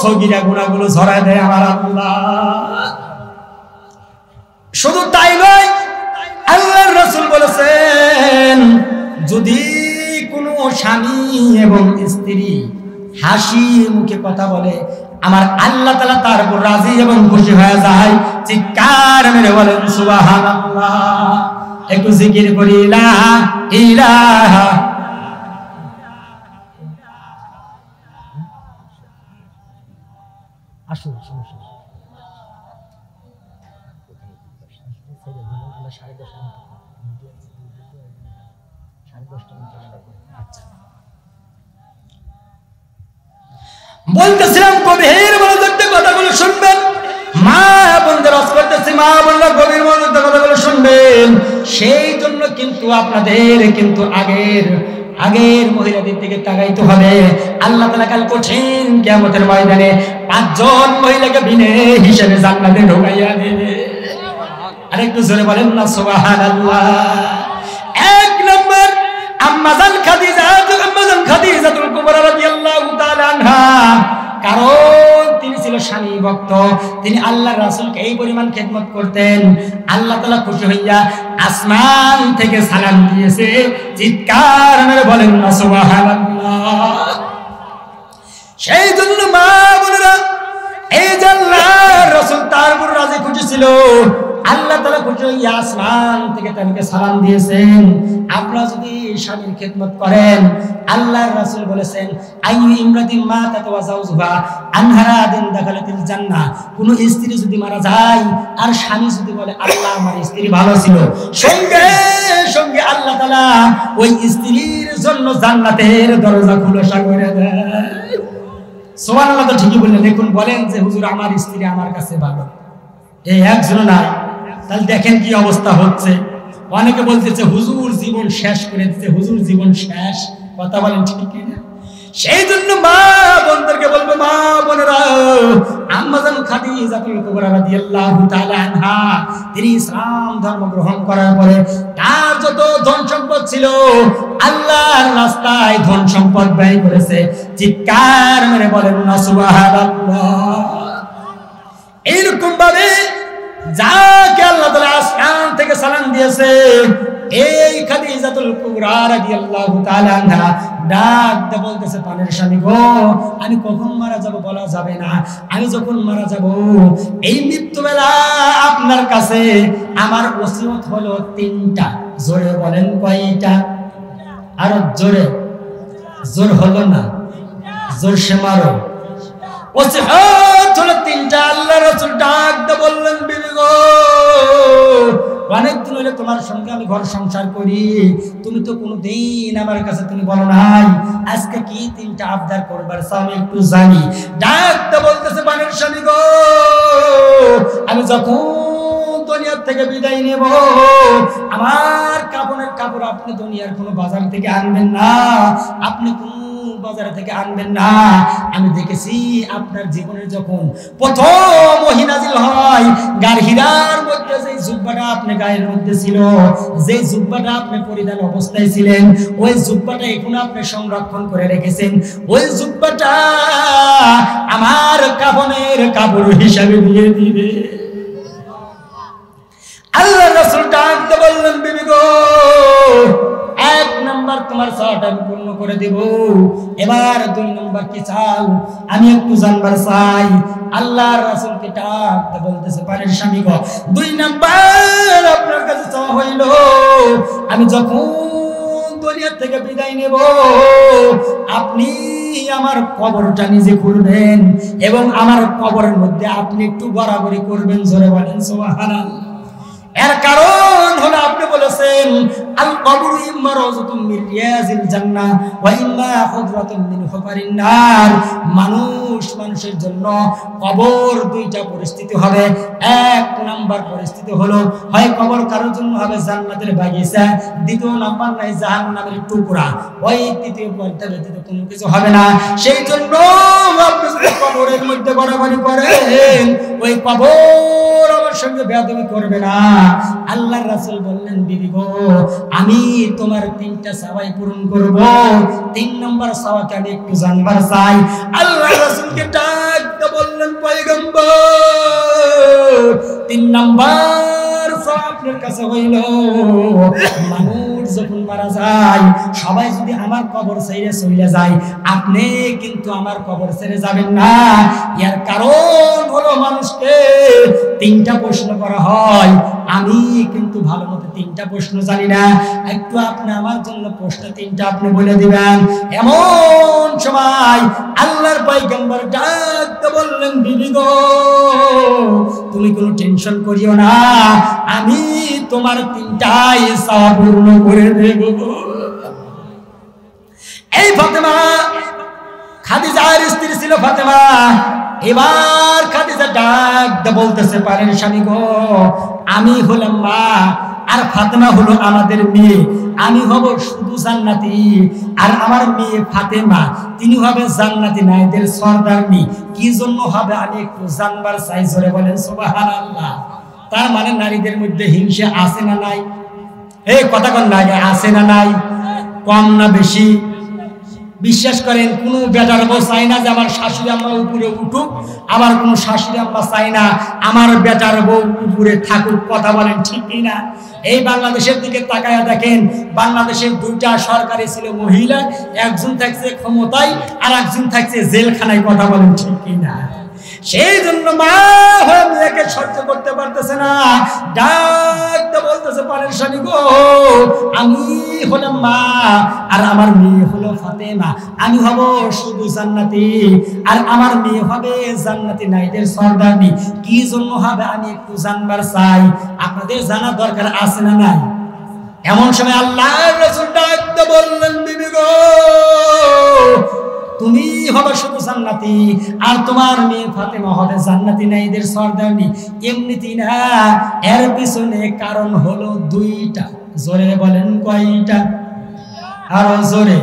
সগীরা গুনাহগুলো ঝরায় দেয় আমার আল্লাহ। শুধু তাই নয়, আল্লাহর রাসূল বলেছেন, যদি কোনো স্বামী এবং স্ত্রী হাসি মুখে কথা বলে, আমার আল্লাহ তাআলা তার উপর রাজি এবং খুশি হয়ে যায়। চিৎকার মেরে বলেন সুবহানাল্লাহ। একটু জিকির করি লা ইলাহা। আসুন সমস্যা বলতেছিলাম গভীর মনোযোগ দিয়ে কথাগুলো শুনবেন। মা বোনদের আজ করতেছি, মা বোনরা গভীর মনোযোগ দিয়ে কথাগুলো শুনবেন। সেই জন্য কিন্তু আপনাদের কিন্তু আগের মহিলাদের দিকে তাকাইতে হবে। আল্লাহ তাআলা কাল কঠিন কিয়ামতের ময়দানে 5 জন মহিলাকে বিনে হিসেবে জান্নাতে ঢোকাইয়া দেবে। আরেকটু জোরে বলেন না সুবহানাল্লাহ। 1 নম্বর আম্মাজান খাদিজাতুল কুবরা রাদিয়াল্লাহু তাআলা আনহা, কারণ তিনি ছিল স্বামী ভক্ত, তিনি আল্লাহর রাসূলকে এই পরিমাণ খেদমত করতেন। আল্লাহ তাআলা খুশি হইয়া আসমান থেকে সালাম দিয়েছে। চিৎকার মেরে বলেন না সুবহানাল্লাহ। সেই জন্য মা বোনেরা, এই যে আল্লাহর রাসূল তার উপর রাজি খুশি ছিল, আল্লাহ তাআলা খুশি হইয়া আসমান থেকে তাকে সালাম দিয়েছেন। আপনারা যদি স্বামীর খেদমত করেন, আল্লাহর রাসূল বলেছেন আইয়ু ইমরাতিন মাতাত ওয়া যাওজুহা আনহারাদিন দাখালাতিল জান্নাহ। কোন স্ত্রী যদি মারা যায় আর স্বামী যদি বলে আল্লাহ আমার স্ত্রী ভালো ছিল, সঙ্গে সঙ্গে আল্লাহ তাআলা ওই স্ত্রীর জন্য জান্নাতের দরজা খোলা করে দেয়। সুবহানাল্লাহ। তো ঠিকই বললেন। দেখুন বলেন যে হুজুর আমার স্ত্রী আমার কাছে ভালো, এই একজন নাই, তাহলে দেখেন কি অবস্থা হচ্ছে। অনেকে বলতেছে হুজুর জীবন শেষ করে দিতে, হুজুর জীবন শেষ। কথা বলেন ঠিক কি না? সেই জন্য মা বোনদেরকে বলবো, মা বোনেরা, আম্মাজান খাদিজাতুল কুবরা রাদিয়াল্লাহু তাআলা আনহা, তিনি ইসলাম ধর্ম গ্রহণ করার পরে তার যত ধন সম্পদ ছিল আল্লাহর রাস্তায় ধন সম্পদ ব্যয় করেছে। চিৎকার মেরে বলেন না সুবহানাল্লাহ। এইরকম ভাবে যাকে আল্লাহ তাআলা আসমান থেকে সালাম দিয়েছে, এই খাদিজাতুল কুবরা রাদিয়াল্লাহু তাআলা আনহা ডাক দিয়ে বলতেছে, পানের স্বামী গো, আমি কখন মারা যাব বলা যাবে না। আমি যখন মারা যাব, এই মৃত্যুবেলা আপনার কাছে আমার ওসিয়ত হলো 3টা। জোরে বলেন কয়টা? আর জোরে, জোর হলো না, জোর সে মারো। ওসিয়ত হলো 3টা। আল্লাহ রাসূল ডাক দিয়ে বললেন, বিবি গো, অনেকদিন হলে তোমার সঙ্গে আমি ঘর সংসার করি, তুমি তো কোনোদিন আমার কাছে তুমি বলো নাই, আজকে কি 3টা আবদার করবার চাও আমি একটু জানি। ডাকতে বলতেছে, বানের স্বামী গো, আমি যখন দুনিয়ার থেকে বিদায় নেব, আমার কাপড়ের কাপড় আপনি দুনিয়ার কোনো বাজার থেকে আনবেন না, আপনি কোন বাজার থেকে আনবেন না। আমি দেখেছি আপনার জীবনে যখন প্রথম ওহী নাযিল হয়, গার হীরার মধ্যে যে জুব্বাটা আপনি গায়ের মধ্যে ছিল, যে জুব্বাটা আপনি পরিধান অবস্থায় ছিলেন, ওই জুব্বাটা এখন আপনি সংরক্ষণ করে রেখেছেন। ওই জুব্বাটা আমার কাফনের কাপড় হিসাবে দিয়ে দিবে। আল্লাহ রাসূল ডাকতে বললেন, বিবি গো, 1 নাম্বার তোমার চাওয়াটা আমি পূর্ণ করে দেব, এবার 2 নাম্বার কি চাও আমি একটু জানবার চাই। আল্লাহর রাসূলকে ডাকতে বলতেছে, পারের স্বামী গো, 2 নাম্বার আপনার কাছে চাওয়া হইল, আমি যখন দুনিয়া থেকে বিদায় নেব, আপনি আমার কবরটা নিজে খুঁড়বেন এবং আমার কবরের মধ্যে আপনি একটু বরাবরি করবেন। জোরে বলেন সুবহানাল্লাহ। এর কারণ হলো আপনি বলেছেন, আল কবরু ইম্মা রাওযাতুম মির রিয়াজিল জান্নাহ ওয়া ইম্মা হুজরাতুম মিন হুফারিন নার। মানুষের জন্য কবর 2টা পরিস্থিতি হবে। 1 নাম্বার পরিস্থিতি হলো হয় কবর কারোর জন্য হবে জান্নাতের বাগিচা, 2 নাম্বার নাই জাহান্নামের টুকরা। ওই 3য় পদ্ধতিতে কোনো কিছু হবে না। সেই জন্য আপনি যদি কবরের মধ্যে বরাবরি করেন, ওই কবর আমার সঙ্গে বেয়াদবি করবে না। আল্লাহর রাসূল বললেন, বিবি গো, আমি তোমার 3টা চাওয়াই পূরণ করব, 3 নাম্বার চাওয়াকে আমি একটু জানবার চাই। আল্লাহর রাসূলকে ডাক দিয়ে বললেন, পয়গম্বর, 3 নাম্বার চাওয়া আপনার কাছে হইল, মানুষ ব্যক্তি যখন মারা যায়, সবাই যদি আমার কবর ছেড়ে চলে যায়, আপনি কিন্তু আমার কবর ছেড়ে যাবেন না। এর কারণ হলো মানুষকে তিনটা প্রশ্ন করা হয়। আমি কিন্তু ভালো মতো তিনটা প্রশ্ন জানি না, একটু আপনি আমার জন্য প্রশ্ন তিনটা আপনি বলে দিবেন। এমন সময় আল্লাহর পয়গম্বর ডাকতে বললেন, বিবি গো, তুমি কোনো টেনশন করিও না, আমি তোমার তিনটাই চাওয়া পূর্ণ করে দেব। এই ফাতেমা, খাদিজার স্ত্রী ছিল ফাতেমা। এবার খাদিজা ডাকতে বলতেছে, পারেন স্বামী গো, আমি হলাম মা আর ফাতেমা হলো আমাদের মেয়ে, আমি হব শুধু জান্নাতি আর আমার মেয়ে ফাতেমা তিনি হবে জান্নাতি নারীদের সরদারনি। কি জন্য হবে আমি একটু জানবার চাই, জোরে বলেন সুবহানাল্লাহ। তার মানে নারীদের মধ্যে হিংসা আছে না নাই? এই কথা কোন লাগে, আছে না নাই? কম না বেশি? বিশ্বাস করেন কোন বেটার বউ চাই না যে আমার শাশুড়ি আম্মা উপরে উঠুক, আবার কোন শাশুড়ি আম্মা চাই না আমার বেটার বউ উপরে থাকুক। কথা বলেন ঠিক কিনা? এই বাংলাদেশের দিকে তাকায়া দেখেন, বাংলাদেশের দুইটা সরকারি ছিল মহিলা, একজন থাকছে ক্ষমতায় আর একজন থাকছে জেলখানায়। কথা বলেন ঠিক কিনা? সেই জন্য মা হয়ে মেয়েকে সহ্য করতে পারতেছে না, ডাকতে বলতেছে, পারের স্বামী গো, আমি হলাম মা আর আমার মেয়ে হলো ফাতেমা, আমি হব শুধু জান্নাতি আর আমার মেয়ে হবে জান্নাতি নারীদের সরদারনি। কি জন্য হবে আমি একটু জানবার চাই, আপনাদের জানা দরকার আছে না নাই? এমন সময় আল্লাহর রাসূল ডাকতে বললেন, বিবি গো, তুমি হবে শুধু জান্নাতি আর তোমার মেয়ে ফাতেমা হবে জান্নাতি নারীদের সরদারনি। এমনিতেই না, এর পিছনে কারণ হলো দুইটা। জোরে বলেন কয়টা? আরো জোরে।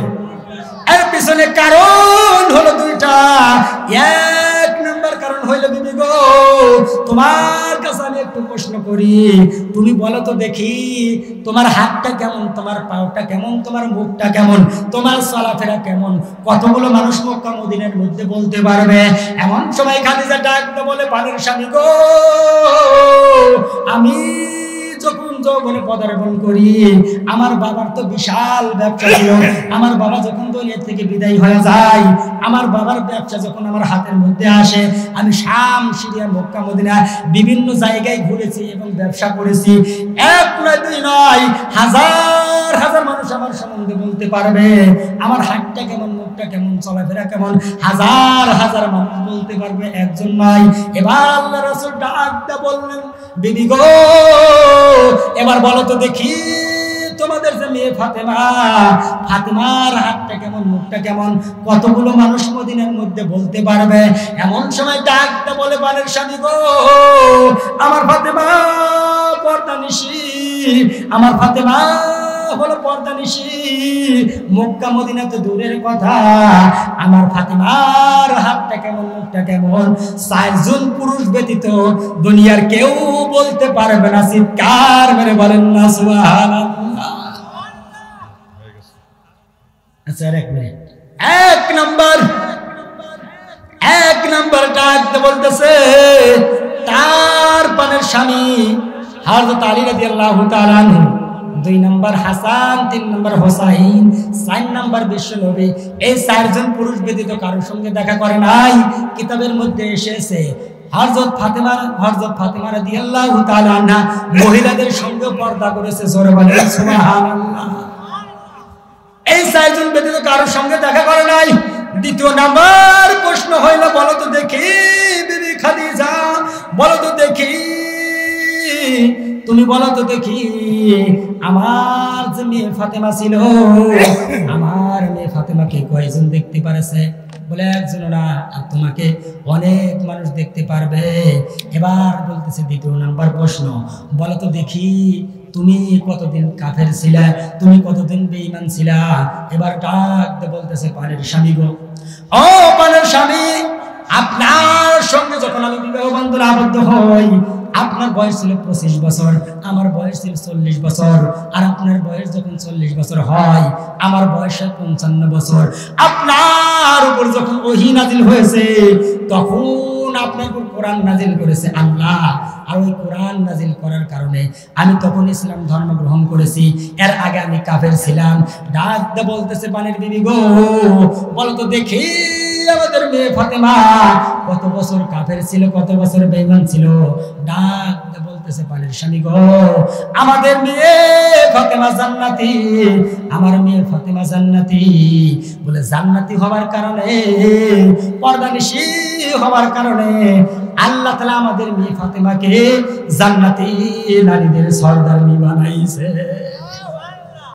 এর পিছনে কারণ হলো দুইটা। এক নাম্বার কারণ হইলো, বিবি গো, তোমার কাছে আমি একটু প্রশ্ন করি, তুমি বলো তো দেখি, তোমার হাতটা কেমন, তোমার পাওটা কেমন, তোমার মুখটা কেমন, তোমার চলাফেরা কেমন? কতগুলো মানুষ মক্কা মদিনার মধ্যে বলতে পারবে? এমন সময় খাদিজা ডাকতে বলে, পানের স্বামী গো, আমি যখন যৌবনে পদার্পণ করি, আমার বাবার তো বিশাল ব্যবসা ছিল। আমার বাবা যখন দুনিয়া থেকে বিদায় হয়ে যায়, আমার বাবার ব্যবসা যখন আমার হাতের মধ্যে আসে, আমি শাম, সিরিয়া, মক্কা, মদিনা বিভিন্ন জায়গায় ঘুরেছি এবং ব্যবসা করেছি। এক নয়, দুই নয়, হাজার হাজার মানুষ আমার সম্বন্ধে বলতে পারবে। আমার হাতটা কেমন, মুখটা কেমন, চলাফেরা কেমন, হাজার হাজার মানুষ বলতে পারবে, একজন নয়। এবার আল্লাহ রাসূল ডাকতে বললেন, বিবি গো, এবার বলো তো দেখি, তোমাদের যে মেয়ে ফাতেমা, ফাতেমার হাতটা কেমন, মুখটা কেমন, কতগুলো মানুষ মদিনার মধ্যে বলতে পারবে? এমন সময় ডাকতে বলে, পানের স্বামী গো, আমার ফাতেমা পর্দানিশী, আমার ফাতেমা হলো পর্দানিশী। মক্কা মদিনা তো দূরের কথা, আমার ফাতেমার হাতটা কেমন, মুখটা কেমন, চারজন পুরুষ ব্যতীত দুনিয়ার কেউ বলতে পারবে না। চিৎকার মেরে বলেন না সুবহানাল্লাহ। আচ্ছা, এক মিনিট। এক নাম্বার ডাকতে বলতেছে, তার পানের স্বামী হযরত আলী রাদিয়াল্লাহু তাআলা আনহু, 2 নম্বর হাসান, 3 নম্বর হোসাইন, 4 নম্বর বিশ্বনবী। এই চারজন পুরুষ ব্যতীত কারোর সঙ্গে দেখা করে নাই। কিতাবের মধ্যে এসেছে হযরত ফাতেমা রাদিয়াল্লাহু তাআলা আনহা মহিলাদের সঙ্গে পর্দা করেছে। জোরে বলেন সুবহানাল্লাহ। এই চারজন ব্যতীত কারোর সঙ্গে দেখা করে নাই। দ্বিতীয় নাম্বার প্রশ্ন হইল, বলো তো দেখি বিবি খাদিজা, বলো তো দেখি, তুমি বলো তো দেখি, আমার যে মেয়ে ফাতেমা ছিল, আমার মেয়ে ফাতেমাকে কয়জন দেখতে পারেছে? বলে একজন না, আর তোমাকে অনেক মানুষ দেখতে পারবে। এবার বলতেছে দ্বিতীয় নাম্বার প্রশ্ন, বলো তো দেখি, তুমি কতদিন কাফের ছিলা, তুমি কতদিন বেঈমান ছিলা? এবার ডাকতে বলতেছে, পানের স্বামী গো, ও পানের স্বামী, আপনার সঙ্গে যখন আমি বিবাহ বন্ধনে আবদ্ধ হই, আপনার বয়স ছিল 25 বছর, আমার বয়স ছিল 40 বছর। আর আপনার বয়স যখন 40 বছর হয়, আমার বয়স 55 বছর। আপনার উপর যখন ওহী নাজিল হয়েছে, তখন না আপনার উপর কোরআন নাজিল করেছে আল্লাহ। আর ওই কোরআন নাজিল করার কারণে আমি তখন ইসলাম ধর্ম গ্রহণ করেছি, এর আগে আমি কাফের ছিলাম। ডাক দিয়ে বলতেছে পানির বিবি গো, বলো তো দেখি আমাদের মেয়ে ফাতেমা কত বছর কাফের ছিল, কত বছর বেঈমান ছিল। ডাক দিয়ে বলতেছে পানির স্বামী গো, আমাদের মেয়ে ফাতেমা জান্নাতি, আমার মেয়ে ফাতেমা জান্নাতি। বলে জান্নাতি হওয়ার কারণে, পর্দানিশী হওয়ার কারণে আল্লাহ তাআলা আমাদের মেয়ে ফাতেমাকে জান্নাতি নারীদের সরদারনি বানাইছে।